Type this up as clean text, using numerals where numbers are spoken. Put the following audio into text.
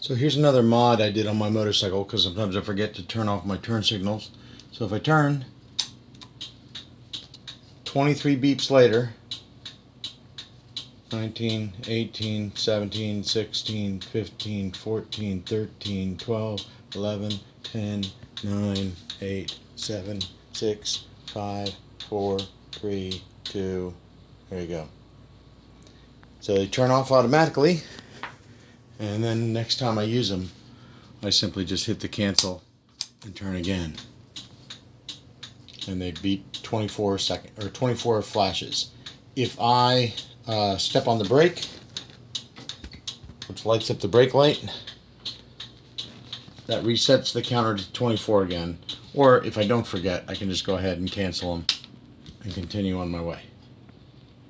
So here's another mod I did on my motorcycle, because sometimes I forget to turn off my turn signals. So if I turn, 23 beeps later, 19, 18, 17, 16, 15, 14, 13, 12, 11, 10, 9, 8, 7, 6, 5, 4, 3, 2, there you go. So they turn off automatically, and then next time I use them, I simply just hit the cancel and turn again. And they beep 24 flashes. If I step on the brake, which lights up the brake light, that resets the counter to 24 again. Or if I don't forget, I can just go ahead and cancel them and continue on my way.